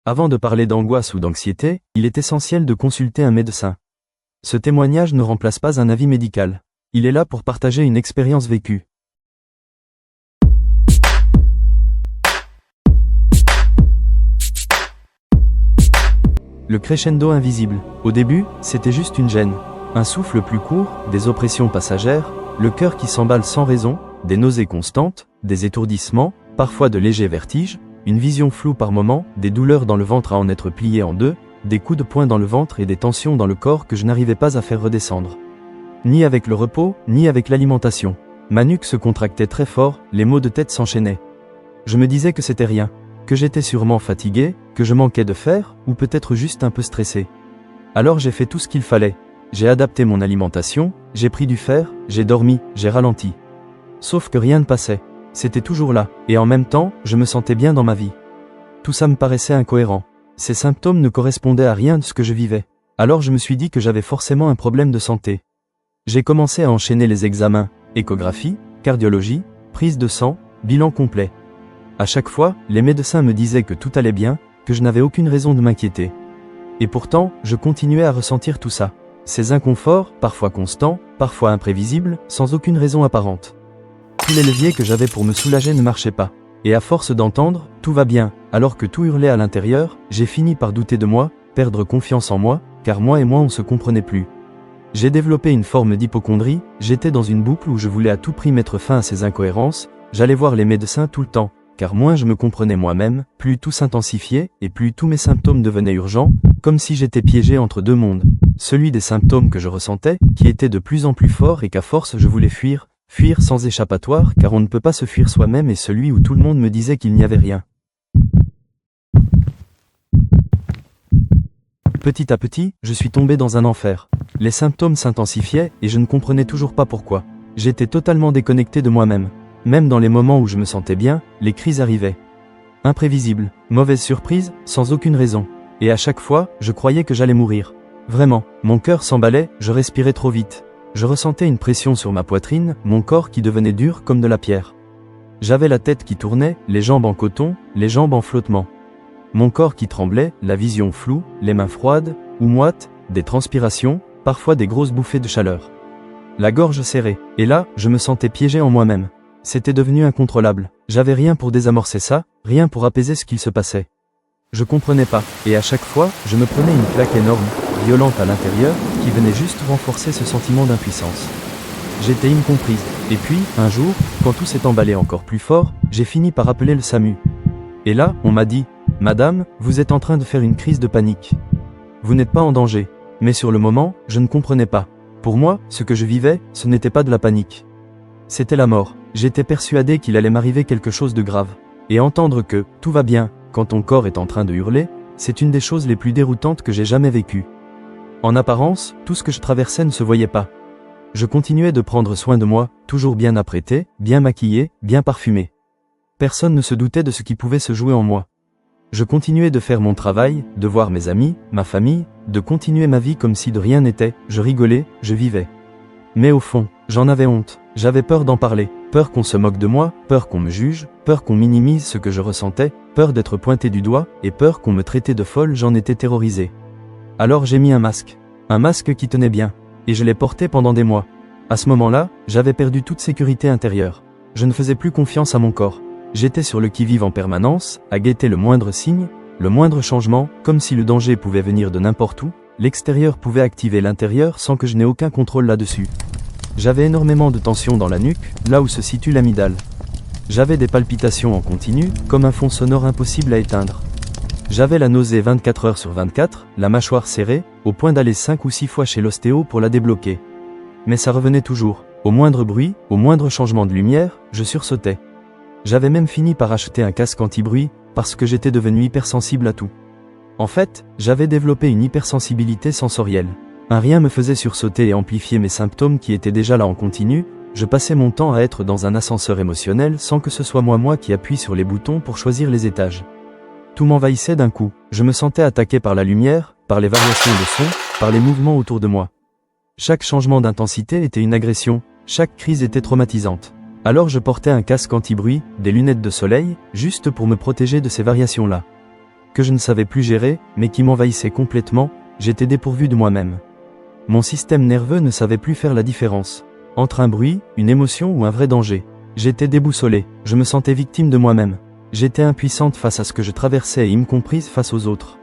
Avant de parler d'angoisse ou d'anxiété, il est essentiel de consulter un médecin. Ce témoignage ne remplace pas un avis médical. Il est là pour partager une expérience vécue. Le crescendo invisible. Au début, c'était juste une gêne. Un souffle plus court, des oppressions passagères, le cœur qui s'emballe sans raison, des nausées constantes, des étourdissements, parfois de légers vertiges, une vision floue par moments, des douleurs dans le ventre à en être plié en deux, des coups de poing dans le ventre et des tensions dans le corps que je n'arrivais pas à faire redescendre. Ni avec le repos, ni avec l'alimentation. Ma nuque se contractait très fort, les maux de tête s'enchaînaient. Je me disais que c'était rien, que j'étais sûrement fatigué, que je manquais de fer, ou peut-être juste un peu stressé. Alors j'ai fait tout ce qu'il fallait. J'ai adapté mon alimentation, j'ai pris du fer, j'ai dormi, j'ai ralenti. Sauf que rien ne passait. C'était toujours là, et en même temps, je me sentais bien dans ma vie. Tout ça me paraissait incohérent. Ces symptômes ne correspondaient à rien de ce que je vivais. Alors je me suis dit que j'avais forcément un problème de santé. J'ai commencé à enchaîner les examens, échographie, cardiologie, prise de sang, bilan complet. À chaque fois, les médecins me disaient que tout allait bien, que je n'avais aucune raison de m'inquiéter. Et pourtant, je continuais à ressentir tout ça. Ces inconforts, parfois constants, parfois imprévisibles, sans aucune raison apparente. Tous les leviers que j'avais pour me soulager ne marchaient pas. Et à force d'entendre « tout va bien », alors que tout hurlait à l'intérieur, j'ai fini par douter de moi, perdre confiance en moi, car moi et moi on se comprenait plus. J'ai développé une forme d'hypocondrie, j'étais dans une boucle où je voulais à tout prix mettre fin à ces incohérences, j'allais voir les médecins tout le temps, car moins je me comprenais moi-même, plus tout s'intensifiait, et plus tous mes symptômes devenaient urgents, comme si j'étais piégé entre deux mondes. Celui des symptômes que je ressentais, qui étaient de plus en plus forts et qu'à force je voulais fuir sans échappatoire, car on ne peut pas se fuir soi-même, et celui où tout le monde me disait qu'il n'y avait rien. Petit à petit, je suis tombé dans un enfer. Les symptômes s'intensifiaient, et je ne comprenais toujours pas pourquoi. J'étais totalement déconnecté de moi-même. Même dans les moments où je me sentais bien, les crises arrivaient. Imprévisibles, mauvaise surprise, sans aucune raison. Et à chaque fois, je croyais que j'allais mourir. Vraiment, mon cœur s'emballait, je respirais trop vite. Je ressentais une pression sur ma poitrine, mon corps qui devenait dur comme de la pierre. J'avais la tête qui tournait, les jambes en coton, les jambes en flottement. Mon corps qui tremblait, la vision floue, les mains froides, ou moites, des transpirations, parfois des grosses bouffées de chaleur. La gorge serrée, et là, je me sentais piégé en moi-même. C'était devenu incontrôlable. J'avais rien pour désamorcer ça, rien pour apaiser ce qu'il se passait. Je comprenais pas, et à chaque fois, je me prenais une claque énorme, violente à l'intérieur, qui venait juste renforcer ce sentiment d'impuissance. J'étais incomprise, et puis, un jour, quand tout s'est emballé encore plus fort, j'ai fini par appeler le SAMU. Et là, on m'a dit « Madame, vous êtes en train de faire une crise de panique. Vous n'êtes pas en danger. » Mais sur le moment, je ne comprenais pas. Pour moi, ce que je vivais, ce n'était pas de la panique. C'était la mort. J'étais persuadé qu'il allait m'arriver quelque chose de grave. Et entendre que « tout va bien » quand ton corps est en train de hurler, c'est une des choses les plus déroutantes que j'ai jamais vécues. En apparence, tout ce que je traversais ne se voyait pas. Je continuais de prendre soin de moi, toujours bien apprêté, bien maquillé, bien parfumé. Personne ne se doutait de ce qui pouvait se jouer en moi. Je continuais de faire mon travail, de voir mes amis, ma famille, de continuer ma vie comme si de rien n'était, je rigolais, je vivais. Mais au fond, j'en avais honte, j'avais peur d'en parler, peur qu'on se moque de moi, peur qu'on me juge, peur qu'on minimise ce que je ressentais, peur d'être pointé du doigt, et peur qu'on me traitait de folle, j'en étais terrorisé. Alors j'ai mis un masque qui tenait bien, et je l'ai porté pendant des mois. À ce moment-là, j'avais perdu toute sécurité intérieure. Je ne faisais plus confiance à mon corps. J'étais sur le qui-vive en permanence, à guetter le moindre signe, le moindre changement, comme si le danger pouvait venir de n'importe où, l'extérieur pouvait activer l'intérieur sans que je n'ai aucun contrôle là-dessus. J'avais énormément de tension dans la nuque, là où se situe l'amygdale. J'avais des palpitations en continu, comme un fond sonore impossible à éteindre. J'avais la nausée 24 heures sur 24, la mâchoire serrée, au point d'aller 5 ou 6 fois chez l'ostéo pour la débloquer. Mais ça revenait toujours. Au moindre bruit, au moindre changement de lumière, je sursautais. J'avais même fini par acheter un casque anti-bruit, parce que j'étais devenu hypersensible à tout. En fait, j'avais développé une hypersensibilité sensorielle. Un rien me faisait sursauter et amplifier mes symptômes qui étaient déjà là en continu, je passais mon temps à être dans un ascenseur émotionnel sans que ce soit moi qui appuie sur les boutons pour choisir les étages. Tout m'envahissait d'un coup, je me sentais attaqué par la lumière, par les variations de son, par les mouvements autour de moi. Chaque changement d'intensité était une agression, chaque crise était traumatisante. Alors je portais un casque anti-bruit, des lunettes de soleil, juste pour me protéger de ces variations-là. que je ne savais plus gérer, mais qui m'envahissait complètement, j'étais dépourvu de moi-même. Mon système nerveux ne savait plus faire la différence entre un bruit, une émotion ou un vrai danger. J'étais déboussolé, je me sentais victime de moi-même. J'étais impuissante face à ce que je traversais et incomprise face aux autres.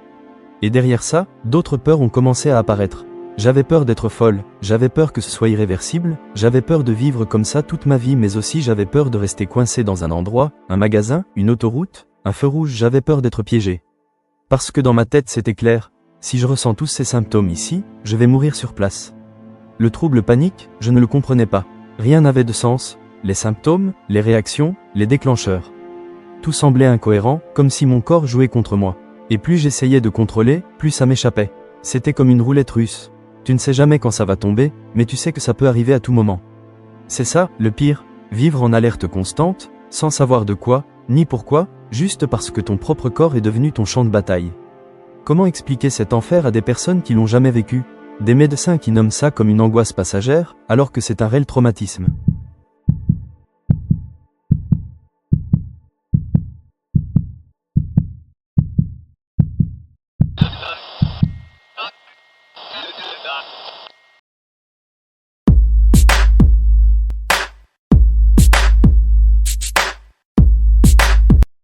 Et derrière ça, d'autres peurs ont commencé à apparaître. J'avais peur d'être folle, j'avais peur que ce soit irréversible, j'avais peur de vivre comme ça toute ma vie, mais aussi j'avais peur de rester coincé dans un endroit, un magasin, une autoroute, un feu rouge, j'avais peur d'être piégé. Parce que dans ma tête c'était clair, si je ressens tous ces symptômes ici, je vais mourir sur place. Le trouble panique, je ne le comprenais pas. Rien n'avait de sens, les symptômes, les réactions, les déclencheurs. Tout semblait incohérent, comme si mon corps jouait contre moi. Et plus j'essayais de contrôler, plus ça m'échappait. C'était comme une roulette russe. Tu ne sais jamais quand ça va tomber, mais tu sais que ça peut arriver à tout moment. C'est ça, le pire, vivre en alerte constante, sans savoir de quoi, ni pourquoi, juste parce que ton propre corps est devenu ton champ de bataille. Comment expliquer cet enfer à des personnes qui l'ont jamais vécu? Des médecins qui nomment ça comme une angoisse passagère, alors que c'est un réel traumatisme.